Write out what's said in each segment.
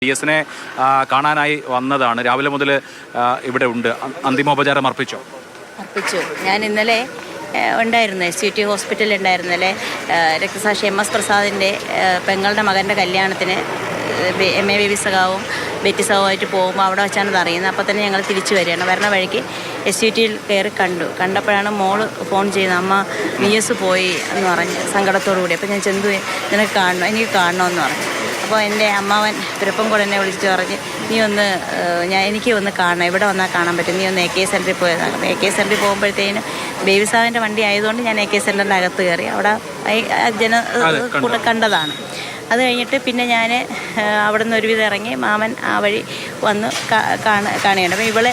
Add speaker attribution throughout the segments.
Speaker 1: എസിനെ കാണാനായി വന്നതാണ്. രാവിലെ മുതൽ ഇവിടെ ഉണ്ട്. അന്തിമോപചാരം അർപ്പിച്ചു.
Speaker 2: ഞാൻ ഇന്നലെ ഉണ്ടായിരുന്നു, SUT ഹോസ്പിറ്റലിൽ ഉണ്ടായിരുന്നല്ലേ. രക്തസാക്ഷി MS പ്രസാദിൻ്റെ പെങ്ങളുടെ മകൻ്റെ കല്യാണത്തിന് MA ബേബി സഖാവും ബെറ്റി സഖാവുമായിട്ട് പോകുമ്പോൾ അവിടെ വെച്ചാണ് ഇത് അറിയുന്നത്. അപ്പോൾ തന്നെ ഞങ്ങൾ തിരിച്ചു വരികയാണ്. വരുന്ന വഴിക്ക് SUTയിൽ കയറി കണ്ടപ്പോഴാണ് മോള് ഫോൺ ചെയ്യുന്നത്, അമ്മ VS പോയി എന്ന് പറഞ്ഞ് സങ്കടത്തോടു കൂടി. അപ്പോൾ ഞാൻ ചെന്തു, നിനക്ക് കാണണം, എനിക്ക് കാണണമെന്ന് പറഞ്ഞു. അപ്പോൾ എൻ്റെ അമ്മാവൻ പിറപ്പംകോട് എന്നെ വിളിച്ചിട്ട് പറഞ്ഞ്, എനിക്ക് ഒന്ന് കാണണം, ഇവിടെ വന്നാൽ കാണാൻ പറ്റും, നീ ഒന്ന് AK സെൻറ്ററിൽ പോയതാണ്. AK സെൻറ്ററിൽ പോകുമ്പോഴത്തേന് ബേബി സാഹിൻ്റെ വണ്ടി ആയതുകൊണ്ട് ഞാൻ AK സെൻറ്ററിൻ്റെ അകത്ത് കയറി അവിടെ കണ്ടതാണ്. അത് കഴിഞ്ഞിട്ട് പിന്നെ ഞാൻ അവിടെ നിന്ന് ഒരുവിധം ഇറങ്ങി മാമൻ ആ വഴി വന്ന് കാണുകയാണ്. അപ്പോൾ ഇവളെ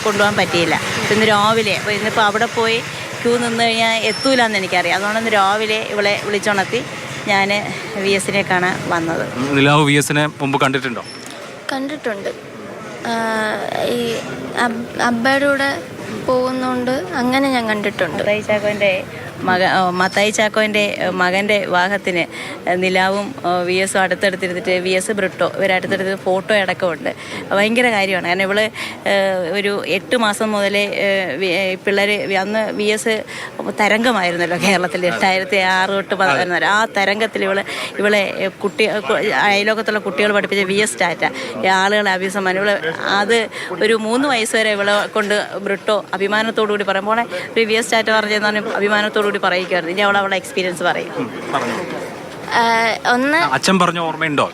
Speaker 2: കൊണ്ടുപോകാൻ പറ്റിയില്ല. ഇന്ന് രാവിലെ ഇന്നിപ്പോൾ അവിടെ പോയി ക്യൂ നിന്ന് കഴിഞ്ഞാൽ എത്തൂലെന്ന് എനിക്കറിയാം. അതുകൊണ്ടൊന്ന് രാവിലെ ഇവളെ വിളിച്ചുണർത്തി ഞാൻ VSനെ കാണാൻ വന്നത്.
Speaker 1: നിലാവ് VSനെ മുമ്പ് കണ്ടിട്ടുണ്ടോ?
Speaker 3: കണ്ടിട്ടുണ്ട്. ഈ അബ്ബയുടെ കൂടെ പോകുന്നതുകൊണ്ട് അങ്ങനെ ഞാൻ കണ്ടിട്ടുണ്ട്.
Speaker 2: മത്തായി ചാക്കോൻ്റെ മകൻ്റെ വിവാഹത്തിന് നിലാവും VSും അടുത്തടുത്തിരുന്നിട്ട് VS ബ്രിട്ടോ ഇവരടുത്തടുത്ത് ഫോട്ടോ അടക്കമുണ്ട്. ഭയങ്കര കാര്യമാണ്. കാരണം ഇവള് ഒരു 8 മാസം മുതലേ പിള്ളേർ അന്ന് VS തരംഗമായിരുന്നല്ലോ കേരളത്തിൽ 2006 തൊട്ട് 11 ആ തരംഗത്തിൽ ഇവളെ അയലോകത്തുള്ള കുട്ടികൾ പഠിപ്പിച്ച VS ടാറ്റ ആളുകളെ അഭിസംബന്ധം അത് ഒരു 3 വയസ്സ് വരെ ഇവളെ കൊണ്ട് ബ്രിട്ടോ അഭിമാനത്തോടു കൂടി പറയുമ്പോൾ ഒരു VS ടാറ്റ പറഞ്ഞെന്ന് പറഞ്ഞാൽ അഭിമാനത്തോടു കൂടി പറയിക്കുമായിരുന്നു. ഇനി അവളെ എക്സ്പീരിയൻസ് പറയും.
Speaker 3: ഒന്ന്
Speaker 1: അച്ഛൻ പറഞ്ഞ ഓർമ്മയുണ്ടോ?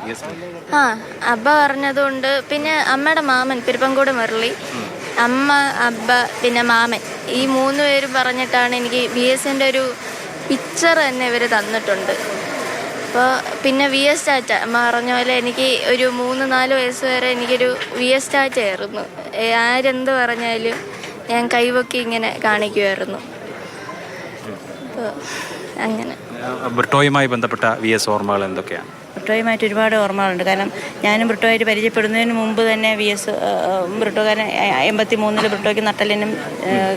Speaker 3: അബ്ബ പറഞ്ഞതുകൊണ്ട്, പിന്നെ അമ്മയുടെ മാമൻ പിരപ്പംകോട് മുരളി, അമ്മ, അബ്ബ, പിന്നെ മാമൻ, ഈ 3 പേരും പറഞ്ഞിട്ടാണ് എനിക്ക് VSൻ്റെ ഒരു പിക്ചർ തന്നെ ഇവർ തന്നിട്ടുണ്ട്. അപ്പോൾ പിന്നെ VS ടാറ്റ അമ്മ പറഞ്ഞ പോലെ എനിക്ക് ഒരു 3-4 വയസ്സ് വരെ എനിക്കൊരു VS ടാറ്റ ആയിരുന്നു. ആരെന്ത് പറഞ്ഞാലും ഞാൻ കൈവക്കി ഇങ്ങനെ കാണിക്കുമായിരുന്നു. അങ്ങനെ
Speaker 1: ബ്രിട്ടോയുമായി ബന്ധപ്പെട്ട VS ഓർമ്മകൾ എന്തൊക്കെയാണ്?
Speaker 2: ബ്രിട്ടോയുമായിട്ട് ഒരുപാട് ഓർമ്മകളുണ്ട്. കാരണം ഞാനും ബ്രിട്ടോയായിട്ട് പരിചയപ്പെടുന്നതിന് മുമ്പ് തന്നെ ബ്രിട്ടോ, കാരണം 83 ബ്രിട്ടോയ്ക്ക് നട്ടലിനും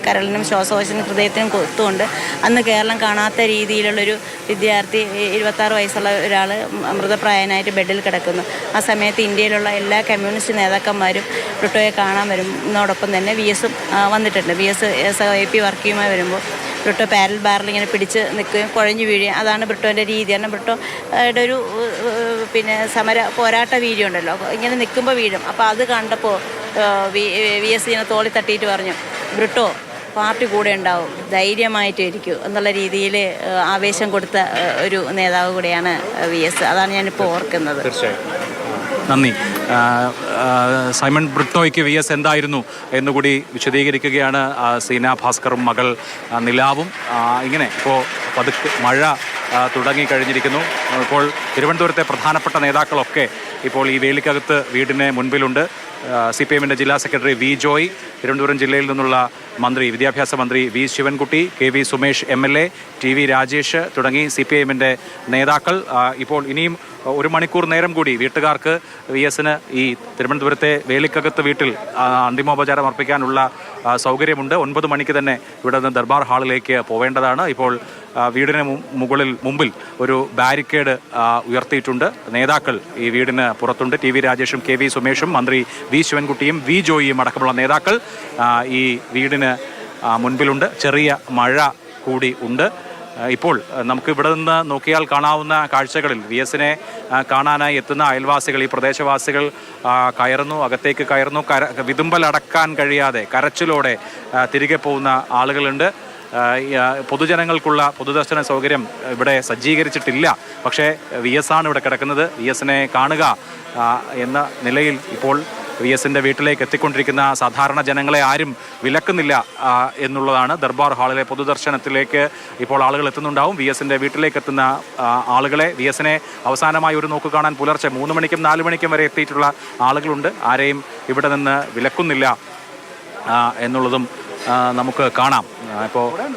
Speaker 2: കരളിനും ശ്വാസകോശത്തിനും ഹൃദയത്തിനും കൊത്തുകൊണ്ട് അന്ന് കേരളം കാണാത്ത രീതിയിലുള്ളൊരു വിദ്യാർത്ഥി 26 വയസ്സുള്ള ഒരാൾ മൃതപ്രായനായിട്ട് ബെഡിൽ കിടക്കുന്നു. ആ സമയത്ത് ഇന്ത്യയിലുള്ള എല്ലാ കമ്മ്യൂണിസ്റ്റ് നേതാക്കന്മാരും ബ്രിട്ടോയെ കാണാൻ വരുന്നതോടൊപ്പം തന്നെ VSും വന്നിട്ടുണ്ട്. VS AP വർക്കിയുമായി വരുമ്പോൾ ബ്രിട്ടോ പാരൽ ബാറിൽ ഇങ്ങനെ പിടിച്ച് നിൽക്കുകയും കുഴഞ്ഞു വീഴുകയും, അതാണ് ബ്രിട്ടോൻ്റെ രീതി. കാരണം ബ്രിട്ടോയുടെ ഒരു പോരാട്ട വീര്യം ഉണ്ടല്ലോ, ഇങ്ങനെ നിൽക്കുമ്പോൾ വീഴും. അപ്പോൾ അത് കണ്ടപ്പോൾ VS ഇങ്ങനെ തോളി തട്ടിയിട്ട് പറഞ്ഞു, ബ്രിട്ടോ പാർട്ടി കൂടെ ഉണ്ടാവും, ധൈര്യമായിട്ട് ഇരിക്കൂ എന്നുള്ള രീതിയിൽ ആവേശം കൊടുത്ത ഒരു നേതാവ് കൂടെയാണ് VS. അതാണ് ഞാനിപ്പോൾ ഓർക്കുന്നത്.
Speaker 1: നന്ദി. സൈമൺ ബ്രിട്ടോയ്ക്ക് VS എന്തായിരുന്നു എന്നുകൂടി വിശദീകരിക്കുകയാണ് സീന ഭാസ്കറും മകൾ നിലാവും. ഇങ്ങനെ ഇപ്പോൾ പതുക്കെ മഴ തുടങ്ങിക്കഴിഞ്ഞിരിക്കുന്നു. ഇപ്പോൾ തിരുവനന്തപുരത്തെ പ്രധാനപ്പെട്ട നേതാക്കളൊക്കെ ഇപ്പോൾ ഈ വേലിക്കകത്ത് വീടിന് മുൻപിലുണ്ട്. CPMൻ്റെ ജില്ലാ സെക്രട്ടറി V ജോയ്, തിരുവനന്തപുരം ജില്ലയിൽ നിന്നുള്ള മന്ത്രി, വിദ്യാഭ്യാസ മന്ത്രി V Sivankutty, KV Sumesh MLA, TV Rajesh തുടങ്ങി CPMൻ്റെ നേതാക്കൾ. ഇപ്പോൾ ഇനിയും 1 മണിക്കൂർ നേരം കൂടി വീട്ടുകാർക്ക് VSന് ഈ തിരുവനന്തപുരത്തെ വേലിക്കകത്ത് വീട്ടിൽ അന്തിമോപചാരം അർപ്പിക്കാനുള്ള സൗകര്യമുണ്ട്. 9 മണിക്ക് തന്നെ ഇവിടെ നിന്ന് ദർബാർ ഹാളിലേക്ക് പോവേണ്ടതാണ്. ഇപ്പോൾ വീടിന് മുമ്പിൽ ഒരു ബാരിക്കേഡ് ഉയർത്തിയിട്ടുണ്ട്. നേതാക്കൾ ഈ വീടിന് പുറത്തുണ്ട്. TV രാജേഷും KV സുമേഷും മന്ത്രി V ശിവൻകുട്ടിയും V ജോയിയും അടക്കമുള്ള നേതാക്കൾ ഈ വീടിന് മുൻപിലുണ്ട്. ചെറിയ മഴ കൂടി ഉണ്ട്. ഇപ്പോൾ നമുക്ക് ഇവിടെ നിന്ന് നോക്കിയാൽ കാണാവുന്ന കാഴ്ചകളിൽ VSനെ കാണാനായി എത്തുന്ന അയൽവാസികൾ, ഈ പ്രദേശവാസികൾ അകത്തേക്ക് കയറുന്നു. വിതുമ്പലടക്കാൻ കഴിയാതെ കരച്ചിലോടെ തിരികെ പോകുന്ന ആളുകളുണ്ട്. പൊതുജനങ്ങൾക്കുള്ള പൊതുദർശന സൗകര്യം ഇവിടെ സജ്ജീകരിച്ചിട്ടില്ല. പക്ഷേ VS ആണ് ഇവിടെ കിടക്കുന്നത്. VSനെ കാണുക എന്ന നിലയിൽ ഇപ്പോൾ VSൻ്റെ വീട്ടിലേക്ക് എത്തിക്കൊണ്ടിരിക്കുന്ന സാധാരണ ജനങ്ങളെ ആരും വിലക്കുന്നില്ല എന്നുള്ളതാണ്. ദർബാർ ഹാളിലെ പൊതുദർശനത്തിലേക്ക് ഇപ്പോൾ ആളുകൾ എത്തുന്നുണ്ടാവും. VSൻ്റെ വീട്ടിലേക്ക് എത്തുന്ന ആളുകളെ, VSനെ അവസാനമായി ഒരു നോക്ക് കാണാൻ പുലർച്ചെ 3 മണിക്കും 4 മണിക്കും വരെ എത്തിയിട്ടുള്ള ആളുകളുണ്ട്. ആരെയും ഇവിടെ നിന്ന് വിലക്കുന്നില്ല എന്നുള്ളതും നമുക്ക് കാണാം. ഇപ്പോൾ